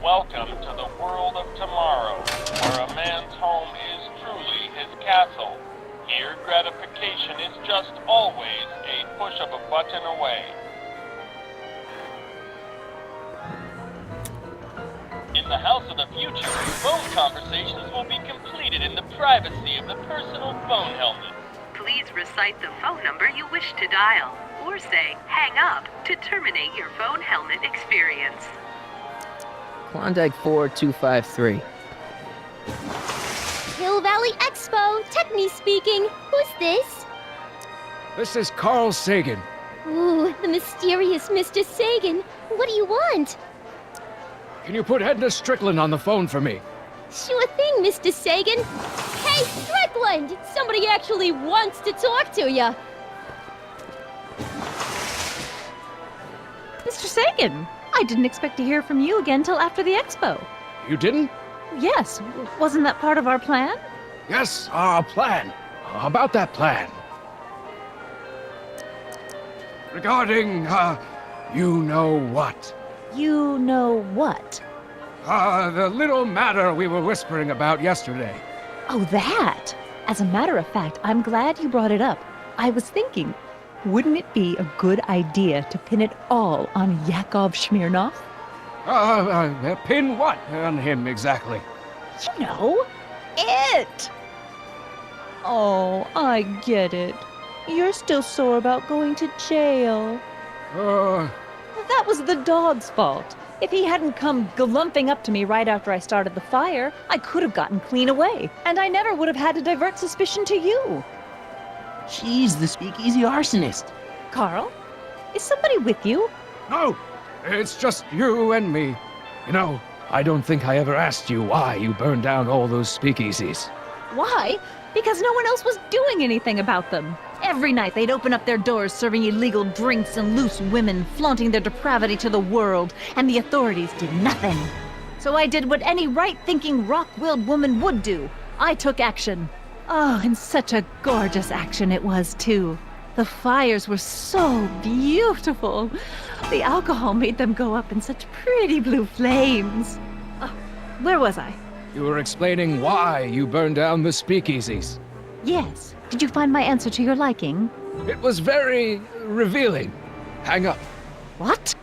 Welcome to the world of tomorrow, where a man's home is truly his castle. Here, gratification is just always a push of a button away. In the house of the future, phone conversations will be completed in the privacy of the personal phone helmet. Please recite the phone number you wish to dial, or say hang up to terminate your phone helmet experience. Klondike 4253. Hill Valley Expo, Techni speaking. Who's this? This is Carl Sagan. Ooh, the mysterious Mr. Sagan. What do you want? Can you put Edna Strickland on the phone for me? Sure thing, Mr. Sagan. Hey, Strickland! Somebody actually wants to talk to ya. Mr. Sagan, I didn't expect to hear from you again till after the expo. You didn't? Yes, wasn't that part of our plan? Yes, our plan. About that plan. Regarding, you know what? You know what? The little matter we were whispering about yesterday. Oh, that! As a matter of fact, I'm glad you brought it up. I was thinking, wouldn't it be a good idea to pin it all on Yakov Smirnov? Pin what on him exactly? You know, it! Oh, I get it. You're still sore about going to jail. That was the dog's fault. If he hadn't come glumping up to me right after I started the fire, I could have gotten clean away, and I never would have had to divert suspicion to you. She's the speakeasy arsonist. Carl, is somebody with you? No, it's just you and me. You know, I don't think I ever asked you why you burned down all those speakeasies. Why? Because no one else was doing anything about them. Every night they'd open up their doors serving illegal drinks and loose women, flaunting their depravity to the world, and the authorities did nothing. So I did what any right-thinking, rock-willed woman would do. I took action. Oh, and such a gorgeous action it was, too. The fires were so beautiful. The alcohol made them go up in such pretty blue flames. Oh, where was I? You were explaining why you burned down the speakeasies. Yes. Did you find my answer to your liking? It was very revealing. Hang up. What?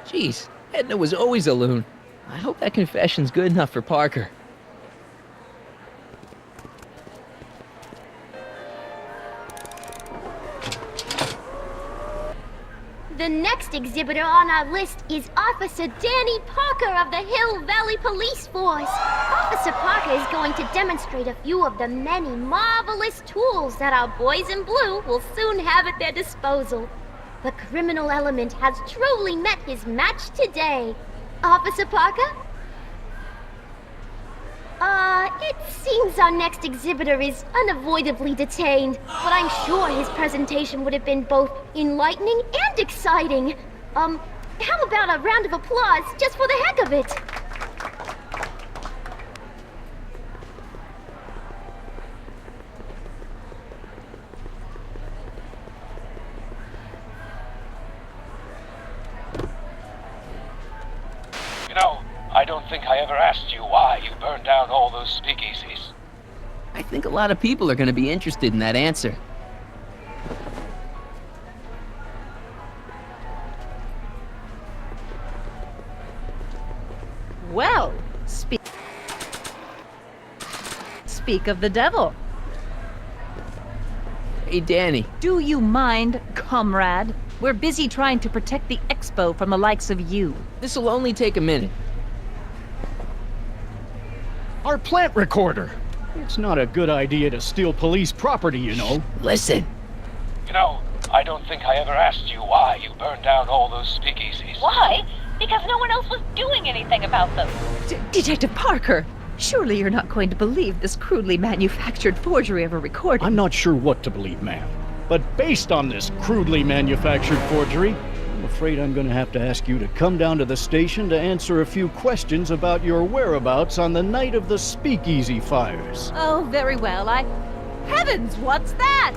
Jeez, Edna was always a loon. I hope that confession's good enough for Parker. The next exhibitor on our list is Officer Danny Parker of the Hill Valley Police Force. Officer Parker is going to demonstrate a few of the many marvelous tools that our boys in blue will soon have at their disposal. The criminal element has truly met his match today. Officer Parker? It seems our next exhibitor is unavoidably detained, but I'm sure his presentation would have been both enlightening and exciting. How about a round of applause just for the heck of it? You know, I don't think I ever asked you why you burned down all those speakeasies. I think a lot of people are going to be interested in that answer. Well, speak of the devil. Hey, Danny. Do you mind, comrade? We're busy trying to protect the expo from the likes of you. This'll only take a minute. Our plant recorder. It's not a good idea to steal police property, you know. Listen. You know, I don't think I ever asked you why you burned down all those speakeasies. Why? Because no one else was doing anything about them. Detective Parker, surely you're not going to believe this crudely manufactured forgery of a recording. I'm not sure what to believe, ma'am. But based on this crudely manufactured forgery, I'm afraid I'm going to have to ask you to come down to the station to answer a few questions about your whereabouts on the night of the speakeasy fires. Oh, very well. Heavens, what's that?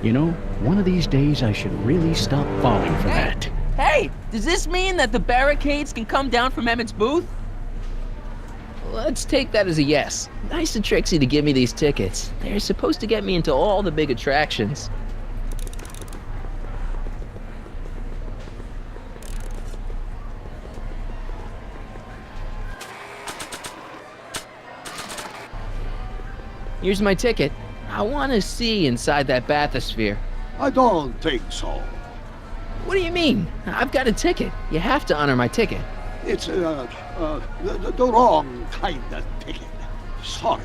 You know, one of these days I should really stop falling for that. Hey, does this mean that the barricades can come down from Emmett's booth? Let's take that as a yes. Nice and Trixie to give me these tickets. They're supposed to get me into all the big attractions. Here's my ticket. I want to see inside that bathysphere. I don't think so. What do you mean? I've got a ticket. You have to honor my ticket. It's the wrong kind of ticket. Sorry.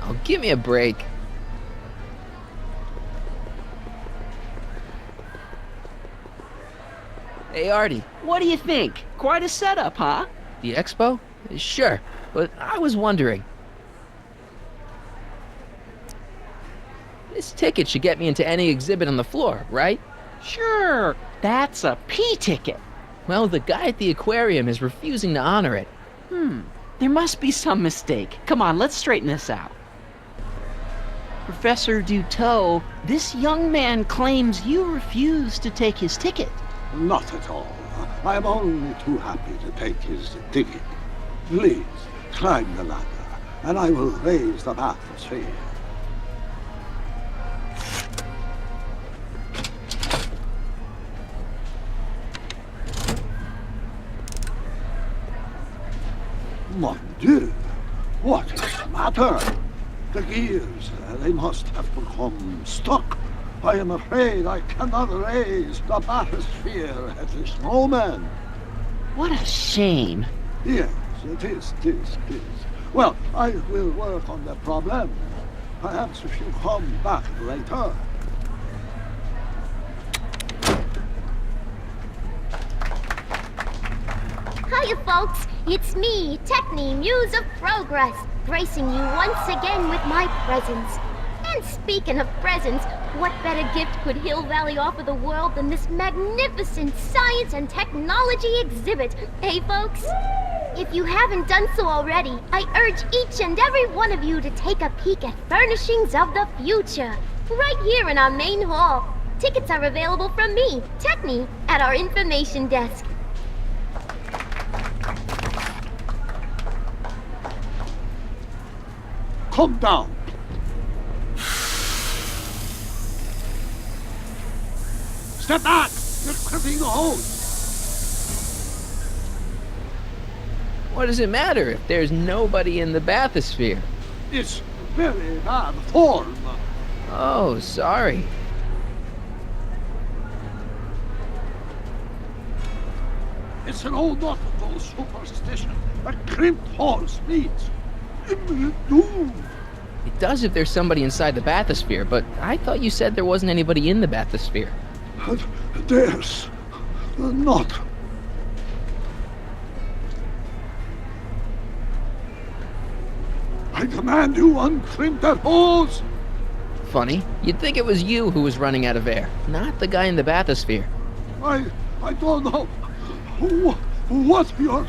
Oh, give me a break. Hey, Artie. What do you think? Quite a setup, huh? The expo? Sure, but I was wondering. This ticket should get me into any exhibit on the floor, right? Sure, that's a P ticket. Well, the guy at the aquarium is refusing to honor it. There must be some mistake. Come on, let's straighten this out. Professor Duteau, this young man claims you refused to take his ticket. Not at all. I'm only too happy to take his ticket. Please, climb the ladder, and I will raise the bathysphere. Mon Dieu! What is the matter? The gears, they must have become stuck. I am afraid I cannot raise the bathysphere at this moment. What a shame. Yes, it is. Well, I will work on the problem. Perhaps if you come back later. Hiya, folks. It's me, Techni, Muse of Progress, gracing you once again with my presence. And speaking of presents, what better gift could Hill Valley offer the world than this magnificent science and technology exhibit, hey folks? If you haven't done so already, I urge each and every one of you to take a peek at Furnishings of the Future, right here in our main hall. Tickets are available from me, Techni, at our information desk. Come down. Step back! You're clipping the hose! What does it matter if there's nobody in the bathysphere? It's very bad form. Oh, sorry. It's an old nautical superstition that crimped horse means imminent doom. It does if there's somebody inside the bathysphere, but I thought you said there wasn't anybody in the bathysphere. There's not. I command you uncrimp that hose! Funny, you'd think it was you who was running out of air, not the guy in the bathysphere. I don't know what you're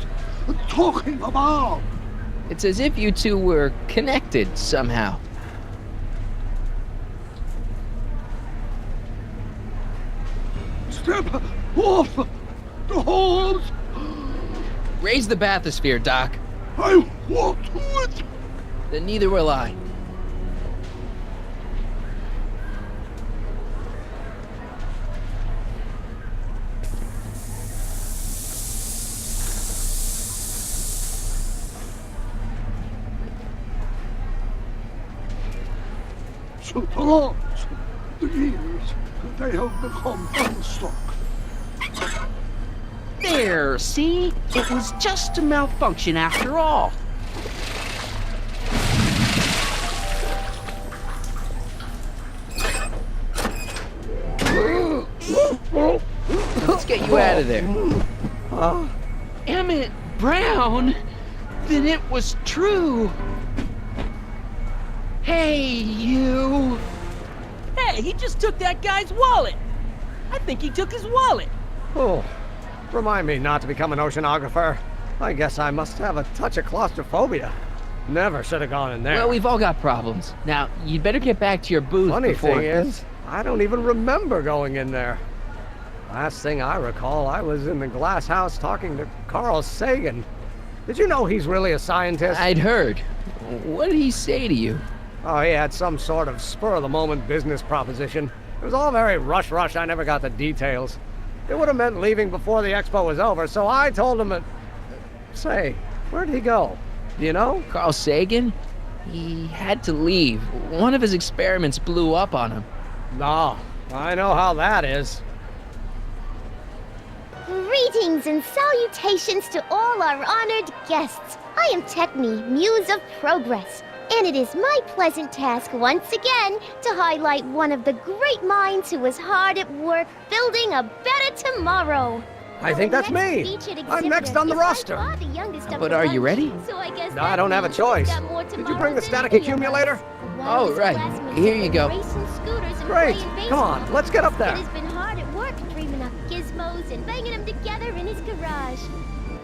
talking about. It's as if you two were connected somehow. Step off the hose! Raise the bathysphere, Doc. I won't do it! Then neither will I. Superlords, the gears, they have become unstuck. There, see? It was just a malfunction after all. Let's get you out of there. Emmett Brown? Then it was true. Hey, you. Hey, he just took that guy's wallet. I think he took his wallet. Oh, remind me not to become an oceanographer. I guess I must have a touch of claustrophobia. Never should have gone in there. Well, we've all got problems. Now, you'd better get back to your booth Funny before... thing is, I don't even remember going in there. Last thing I recall, I was in the glass house talking to Carl Sagan. Did you know he's really a scientist? I'd heard. What did he say to you? Oh, he had some sort of spur-of-the-moment business proposition. It was all very rush. I never got the details. It would have meant leaving before the expo was over, so I told him that... Say, where'd he go? Do you know? Carl Sagan? He had to leave. One of his experiments blew up on him. No, I know how that is. Greetings and salutations to all our honored guests. I am Techni, Muse of Progress, and it is my pleasant task once again to highlight one of the great minds who was hard at work building a better tomorrow. I think that's me. I'm next on the roster. But are you ready? No, I don't have a choice. Did you bring the static accumulator? Oh, right. Here you go. Great. Come on, let's get up there. He's been hard at work dreaming up gizmos and banging them together in his garage.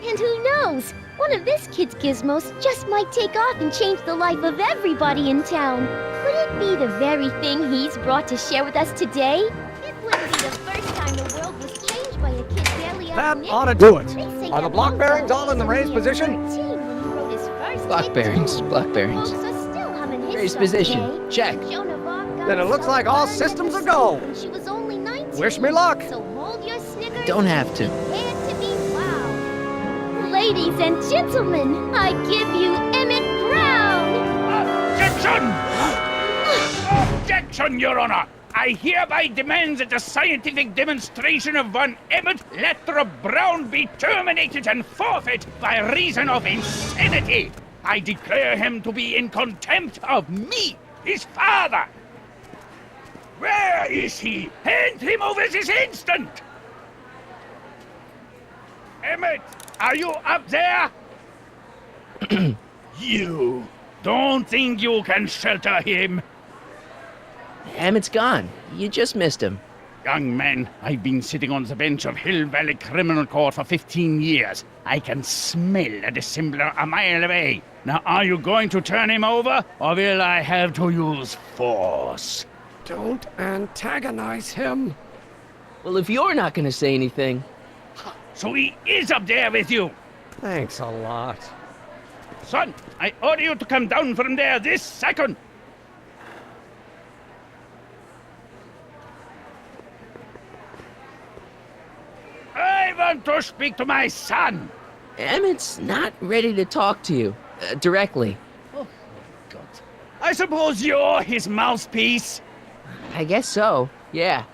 And who knows? One of this kid's gizmos just might take off and change the life of everybody in town. Could it be the very thing he's brought to share with us today? It wouldn't be the first time the world was changed by a kid barely out That of ought to do it. Are the block bearings all in the raised position? Block bearings. Raised position. Check. Then it looks like all systems are go. Wish me luck. So hold your Snickers. Don't have to. Prepare to be wowed. Ladies and gentlemen, I give you Emmett Brown. Objection! Objection, Your Honor! I hereby demand that the scientific demonstration of one Emmett Lathrop Brown be terminated and forfeit by reason of insanity. I declare him to be in contempt of me, his father. Where is he? Hand him over this instant! Emmett, are you up there? You don't think you can shelter him? Emmett's gone. You just missed him. Young man, I've been sitting on the bench of Hill Valley Criminal Court for 15 years. I can smell a dissembler a mile away. Now, are you going to turn him over, or will I have to use force? Don't antagonize him. Well, if you're not going to say anything... So he is up there with you? Thanks a lot. Son, I order you to come down from there this second. I want to speak to my son. Emmett's not ready to talk to you, directly. Oh, God. I suppose you're his mouthpiece? I guess so, yeah.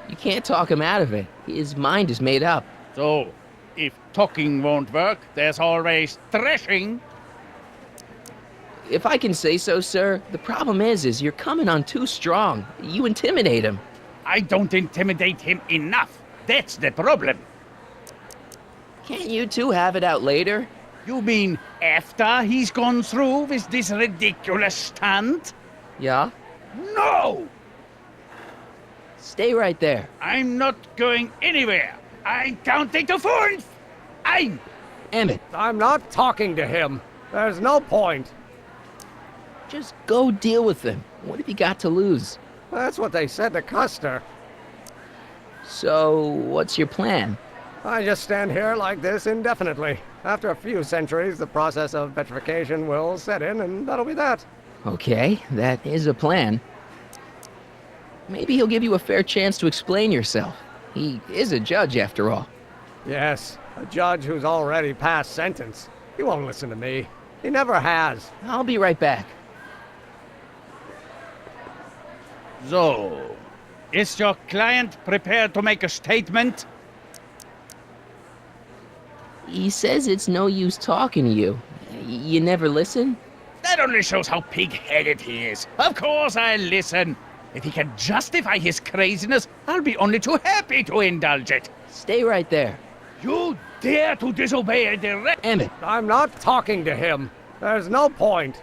You can't talk him out of it. His mind is made up. So, if talking won't work, there's always threshing. If I can say so, sir, the problem is you're coming on too strong. You intimidate him. I don't intimidate him enough. That's the problem. Can't you two have it out later? You mean after he's gone through with this ridiculous stunt? Yeah? No! Stay right there. I'm not going anywhere. I'm counting to 4. Emmett. I'm not talking to him. There's no point. Just go deal with him. What have you got to lose? That's what they said to Custer. So, what's your plan? I just stand here like this indefinitely. After a few centuries, the process of petrification will set in, and that'll be that. Okay, that is a plan. Maybe he'll give you a fair chance to explain yourself. He is a judge, after all. Yes, a judge who's already passed sentence. He won't listen to me. He never has. I'll be right back. So, is your client prepared to make a statement? He says it's no use talking to you. You never listen? That only shows how pig-headed he is. Of course I'll listen. If he can justify his craziness, I'll be only too happy to indulge it. Stay right there. You dare to disobey a direct... Emmett. I'm not talking to him. There's no point.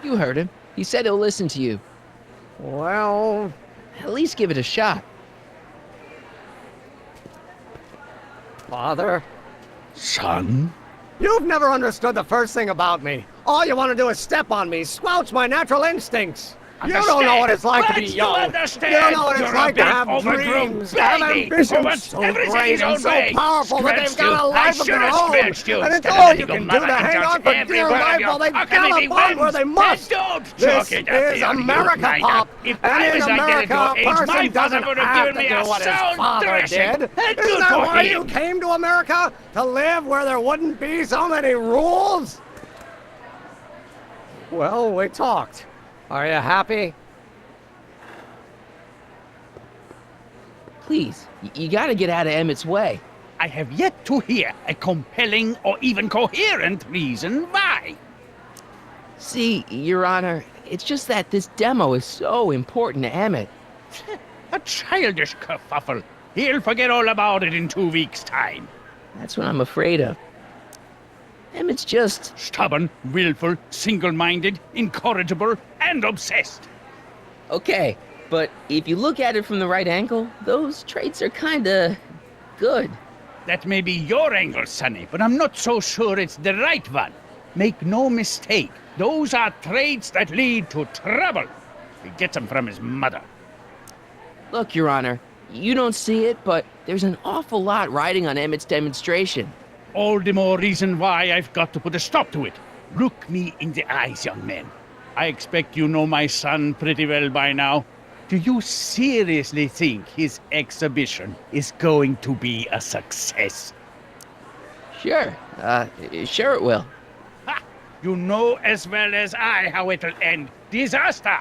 You heard him. He said he'll listen to you. Well... At least give it a shot. Father? Son? You've never understood the first thing about me. All you want to do is step on me, squelch my natural instincts. You don't know what it's like to be But young. You understand. You don't know what it's You're like a to big have overgrown dreams, to have baby who ambitions wants so everything great his and own so way. powerful that they've Scratched got a you. life I of should their have own. scratched you And it's instead of all letting you your can do mother to hang judge on for every dear word of life you. while they How can it be gallop on where wins? they must. Then don't This chalk it up is to America, you, Pop. If And I in was America, identical a age, my person father doesn't would have have given to me do a what his sound father thrashing. did. And Isn't good that for why him. you came to America? To live where there wouldn't be so many rules? Well, we talked. Are you happy? Please, you gotta get out of Emmett's way. I have yet to hear a compelling or even coherent reason why. See, Your Honor, it's just that this demo is so important to Emmett. A childish kerfuffle. He'll forget all about it in 2 weeks' time. That's what I'm afraid of. Emmett's just... Stubborn, willful, single-minded, incorrigible, and obsessed. Okay, but if you look at it from the right angle, those traits are kinda... good. That may be your angle, Sonny, but I'm not so sure it's the right one. Make no mistake, those are traits that lead to trouble. He gets them from his mother. Look, Your Honor, you don't see it, but there's an awful lot riding on Emmett's demonstration. All the more reason why I've got to put a stop to it. Look me in the eyes, young man. I expect you know my son pretty well by now. Do you seriously think his exhibition is going to be a success? Sure, sure it will. Ha! You know as well as I how it'll end. Disaster!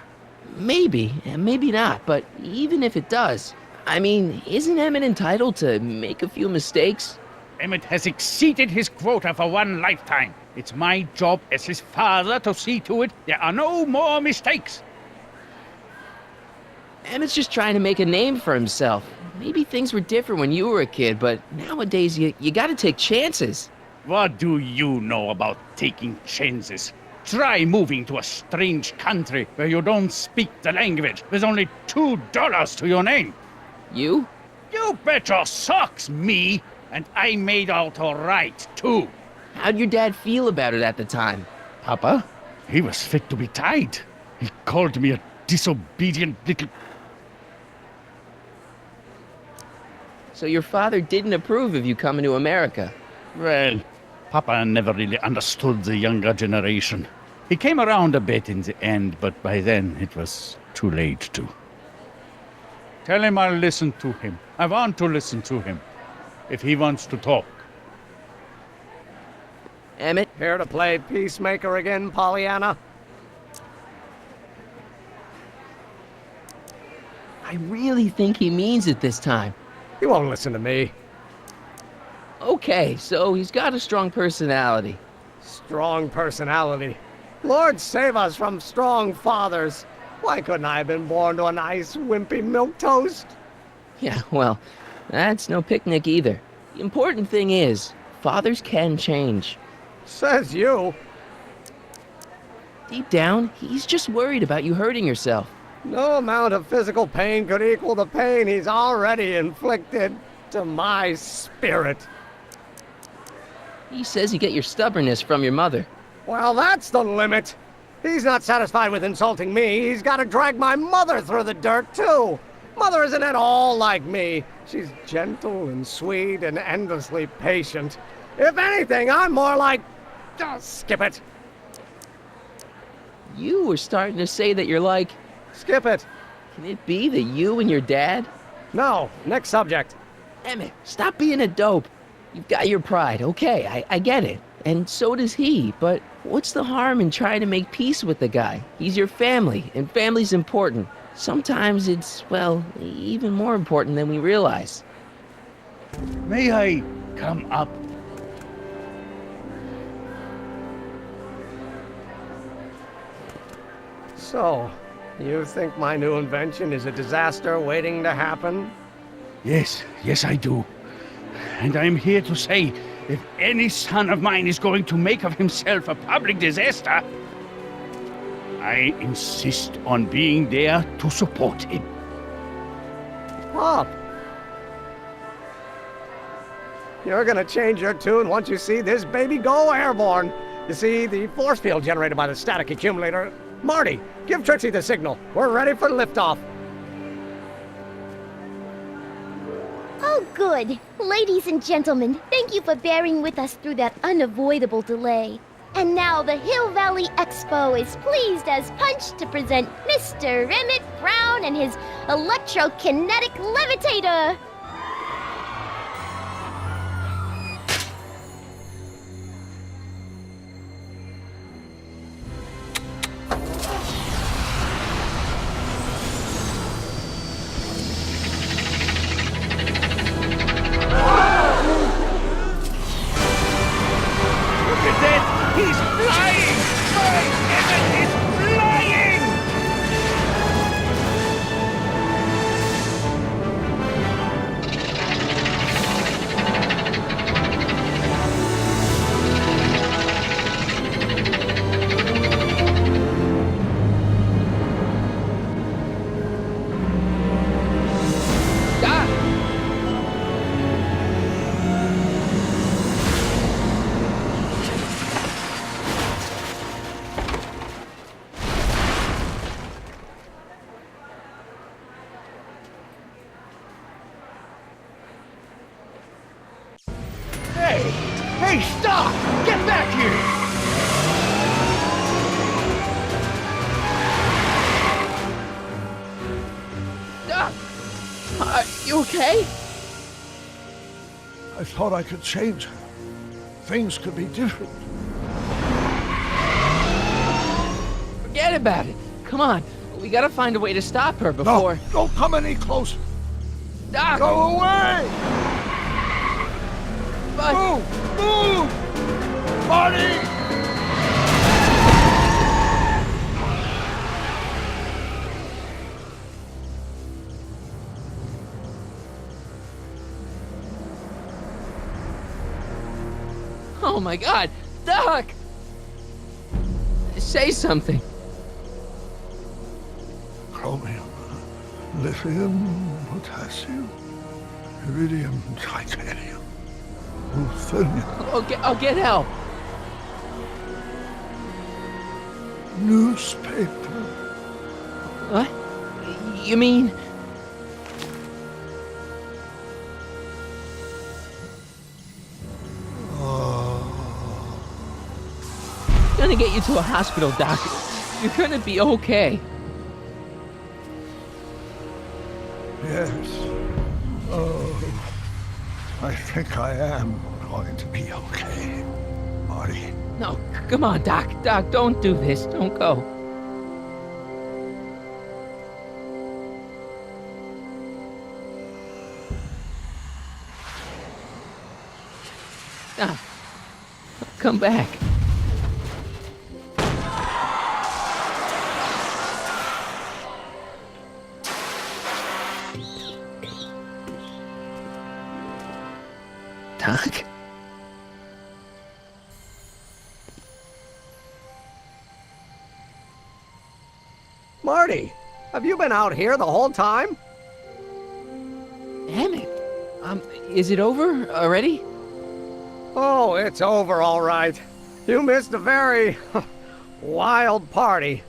Maybe, and maybe not, but even if it does, I mean, isn't Emmett entitled to make a few mistakes? Emmett has exceeded his quota for one lifetime. It's my job as his father to see to it there are no more mistakes. Emmett's just trying to make a name for himself. Maybe things were different when you were a kid, but nowadays you gotta take chances. What do you know about taking chances? Try moving to a strange country where you don't speak the language with only $2 to your name. You? You bet your socks, me! And I made out all right, too. How'd your dad feel about it at the time? Papa? He was fit to be tied. He called me a disobedient little... So your father didn't approve of you coming to America? Well, Papa never really understood the younger generation. He came around a bit in the end, but by then it was too late to. Tell him I'll listen to him. I want to listen to him. If he wants to talk. Emmett? Here to play peacemaker again, Pollyanna? I really think he means it this time. He won't listen to me. Okay, so he's got a strong personality. Strong personality. Lord save us from strong fathers. Why couldn't I have been born to a nice, wimpy milquetoast? Yeah, well, that's no picnic either. The important thing is, fathers can change. Says you. Deep down, he's just worried about you hurting yourself. No amount of physical pain could equal the pain he's already inflicted to my spirit. He says you get your stubbornness from your mother. Well, that's the limit. He's not satisfied with insulting me. He's got to drag my mother through the dirt, too. Mother isn't at all like me. She's gentle and sweet and endlessly patient. If anything, I'm more like... skip it. You were starting to say that you're like... Skip it. Can it be that you and your dad? No, next subject. Emmett, stop being a dope. You've got your pride, okay, I get it. And so does he, but what's the harm in trying to make peace with the guy? He's your family, and family's important. Sometimes it's, well, even more important than we realize. May I come up? So, you think my new invention is a disaster waiting to happen? Yes, I do. And I'm here to say, if any son of mine is going to make of himself a public disaster, I insist on being there to support him. Pop! You're gonna change your tune once you see this baby go airborne. You see, the force field generated by the static accumulator Marty, give Trixie the signal. We're ready for liftoff. Oh, good. Ladies and gentlemen, thank you for bearing with us through that unavoidable delay. And now the Hill Valley Expo is pleased as punch to present Mr. Emmett Brown and his electrokinetic levitator. He's flying! My Emmett is flying! Hey, stop! Get back here! Doc! Are you okay? I thought I could change her. Things could be different. Forget about it. Come on. We gotta find a way to stop her before... No, don't come any closer. Doc! Go away! But... Move! Move! Marty! Oh my God! Doc! Say something. Chromium, lithium, potassium, iridium, titanium, ruthenium, I'll get help. newspaper. What? You mean... Gonna get you to a hospital, Doc. You're gonna be okay. Yes. Oh, I think I am going to be okay, Marty. No, come on, Doc. Doc, don't do this. Don't go. Doc, come back. Doc? Marty, have you been out here the whole time? Emmett, is it over already? Oh, it's over all right. You missed a very wild party.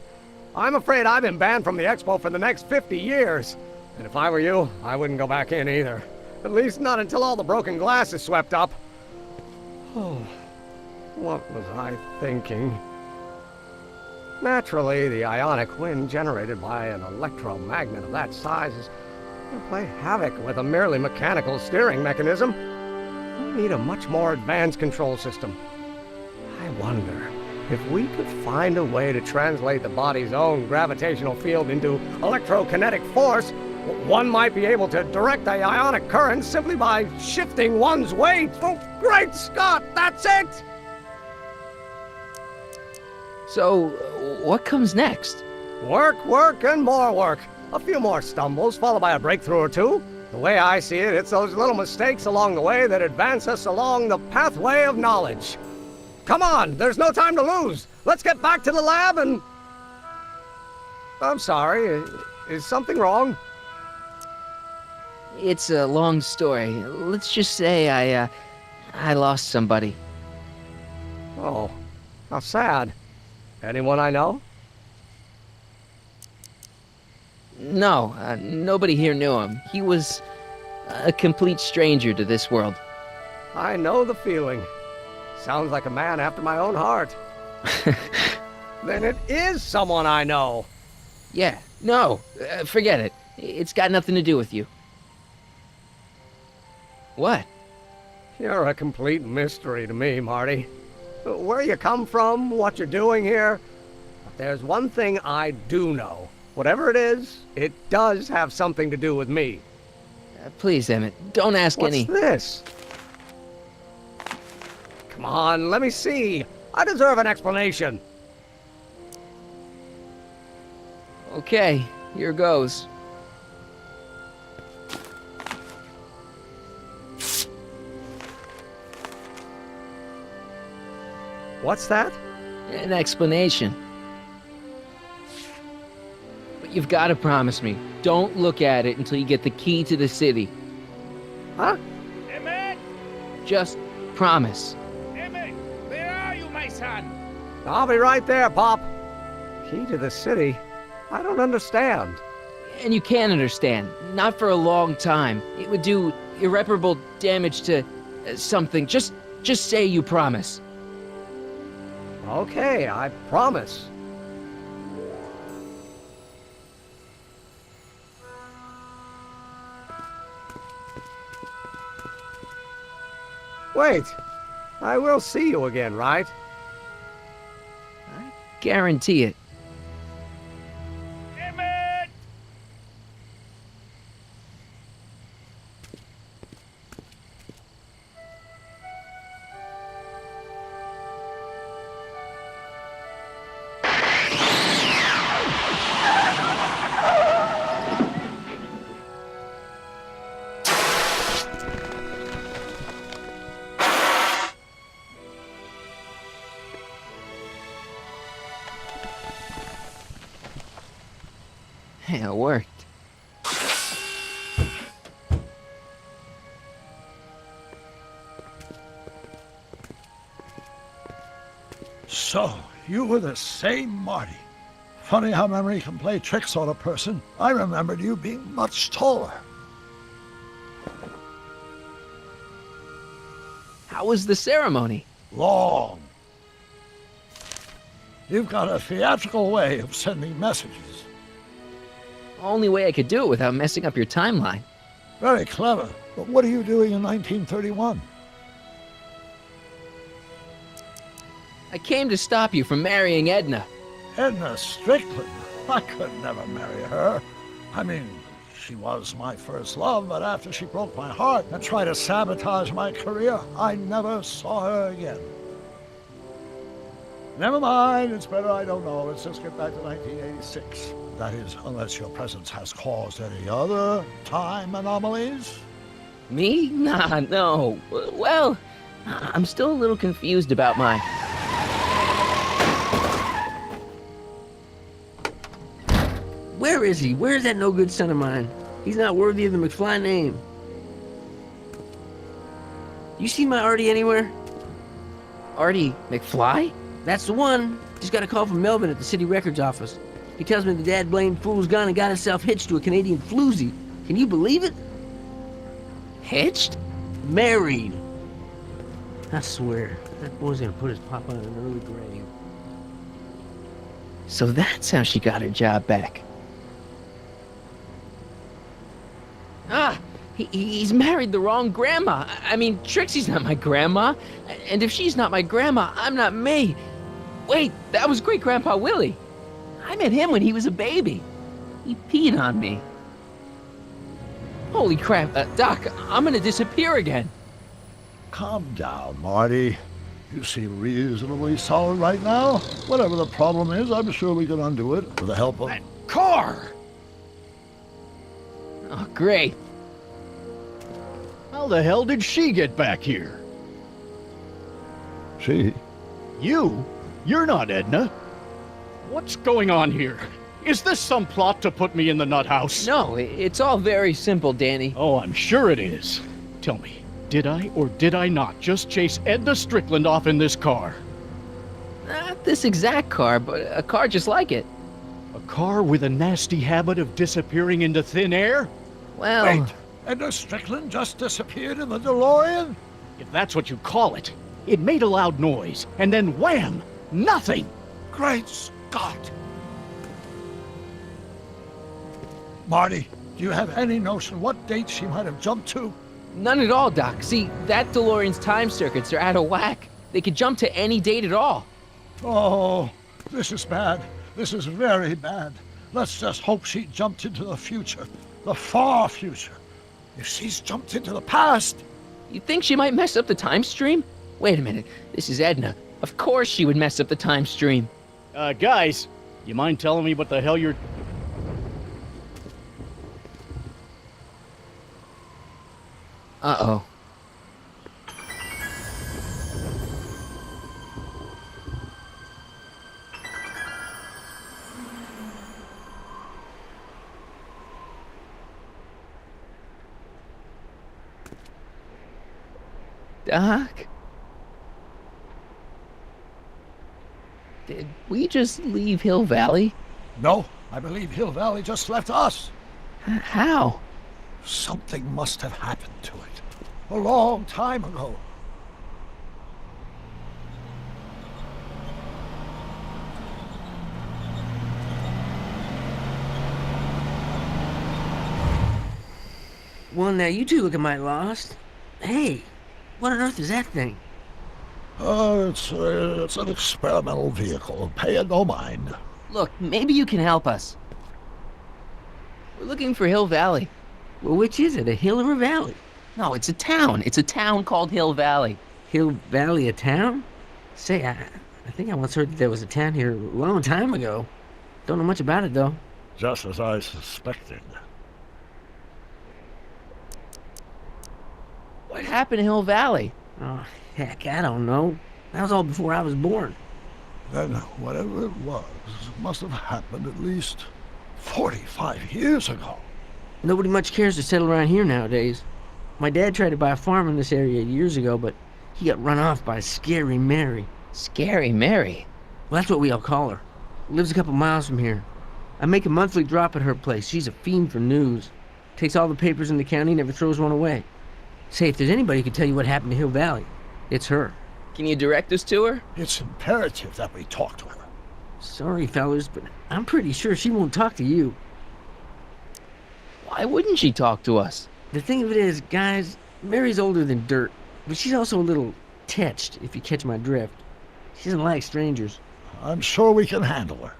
I'm afraid I've been banned from the expo for the next 50 years. And if I were you, I wouldn't go back in either. At least not until all the broken glass is swept up. Oh, what was I thinking? Naturally, the ionic wind generated by an electromagnet of that size is going to play havoc with a merely mechanical steering mechanism. We need a much more advanced control system. I wonder if we could find a way to translate the body's own gravitational field into electrokinetic force. One might be able to direct the ionic current simply by shifting one's weight. Oh, great Scott, that's it! So, what comes next? Work, work, and more work. A few more stumbles, followed by a breakthrough or two. The way I see it, it's those little mistakes along the way that advance us along the pathway of knowledge. Come on, there's no time to lose. Let's get back to the lab and... I'm sorry, is something wrong? It's a long story. Let's just say I lost somebody. Oh, how sad. Anyone I know? No, nobody here knew him. He was a complete stranger to this world. I know the feeling. Sounds like a man after my own heart. Then it is someone I know. Yeah, no, forget it. It's got nothing to do with you. What? You're a complete mystery to me, Marty. Where you come from, what you're doing here. But there's one thing I do know. Whatever it is, it does have something to do with me. Please, Emmett, don't ask any... What's this? Come on, let me see. I deserve an explanation. Okay, here goes. What's that? An explanation. But you've got to promise me, don't look at it until you get the key to the city. Huh? Emmett! Just promise. Emmett! Where are you, my son? I'll be right there, Pop. Key to the city? I don't understand. And you can understand. Not for a long time. It would do irreparable damage to something. Just say you promise. Okay, I promise. Wait, I will see you again, right? I guarantee it. Emmett! Hey, it worked. So, you were the same Marty. Funny how memory can play tricks on a person. I remembered you being much taller. How was the ceremony? Long. You've got a theatrical way of sending messages. Only way I could do it without messing up your timeline. Very clever. But what are you doing in 1931? I came to stop you from marrying Edna. Edna Strickland. I could never marry her. I mean, she was my first love, but after she broke my heart and tried to sabotage my career, I never saw her again. Never mind, it's better I don't know. Let's just get back to 1986. That is, unless your presence has caused any other time anomalies. Me? Nah, no. Well, I'm still a little confused about my... Where is he? Where's that no-good son of mine? He's not worthy of the McFly name. You see my Artie anywhere? Artie McFly? That's the one. Just got a call from Melvin at the city records office. He tells me the dad blamed fool's gone and got himself hitched to a Canadian floozy. Can you believe it? Hitched? Married. I swear, that boy's gonna put his papa in an early grave. So that's how she got her job back. Ah, he's married the wrong grandma. I mean, Trixie's not my grandma. And if she's not my grandma, I'm not me. Wait, that was Great-Grandpa Willie. I met him when he was a baby. He peed on me. Holy crap, Doc, I'm gonna disappear again. Calm down, Marty. You seem reasonably solid right now. Whatever the problem is, I'm sure we can undo it with the help of... That car! Oh, great. How the hell did she get back here? She? You? You're not Edna. What's going on here? Is this some plot to put me in the nut house? No, it's all very simple, Danny. Oh, I'm sure it is. Tell me, did I or did I not just chase Edna Strickland off in this car? Not this exact car, but a car just like it. A car with a nasty habit of disappearing into thin air? Well, Wait, Edna Strickland just disappeared in the DeLorean? If that's what you call it. It made a loud noise, and then wham! Nothing! Great Scott! Marty, do you have any notion what date she might have jumped to? none at all, Doc. See, that DeLorean's time circuits are out of whack. They could jump to any date at all. Oh, this is bad. This is very bad. Let's just hope she jumped into the future. The far future. If she's jumped into the past... You think she might mess up the time stream? Wait a minute. This is Edna. Of course she would mess up the time stream. Guys, you mind telling me what the hell you're... Uh-oh. Doc? Did we just leave Hill Valley? No, I believe Hill Valley just left us. How? Something must have happened to it. A long time ago. Well, now you two look mighty lost. Hey, what on earth is that thing? It's an experimental vehicle. Pay it no mind. Look, maybe you can help us. We're looking for Hill Valley. Well, which is it, a hill or a valley? No, it's a town. It's a town called Hill Valley. Hill Valley, a town? Say, I think I once heard that there was a town here a long time ago. Don't know much about it, though. Just as I suspected. What happened to Hill Valley? Oh, heck, I don't know. That was all before I was born. Then whatever it was must have happened at least 45 years ago. Nobody much cares to settle around here nowadays. My dad tried to buy a farm in this area years ago, but he got run off by Scary Mary. Scary Mary? Well, that's what we all call her. Lives a couple miles from here. I make a monthly drop at her place. She's a fiend for news. Takes all the papers in the county, never throws one away. Say, if there's anybody who can tell you what happened to Hill Valley, it's her. Can you direct us to her? It's imperative that we talk to her. Sorry, fellas, but I'm pretty sure she won't talk to you. Why wouldn't she talk to us? The thing of it is, guys, Mary's older than dirt, but she's also a little tetched, if you catch my drift. She doesn't like strangers. I'm sure we can handle her.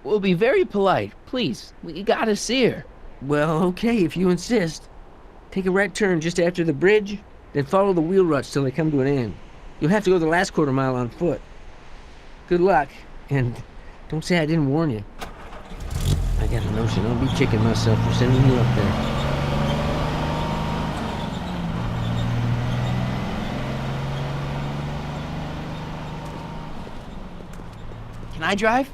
We'll be very polite. Please, we gotta see her. Well, okay, if you insist. Take a right turn just after the bridge, then follow the wheel ruts till they come to an end. You'll have to go the last quarter mile on foot. Good luck, and don't say I didn't warn you. I got a notion I'll be kicking myself for sending you up there. Can I drive?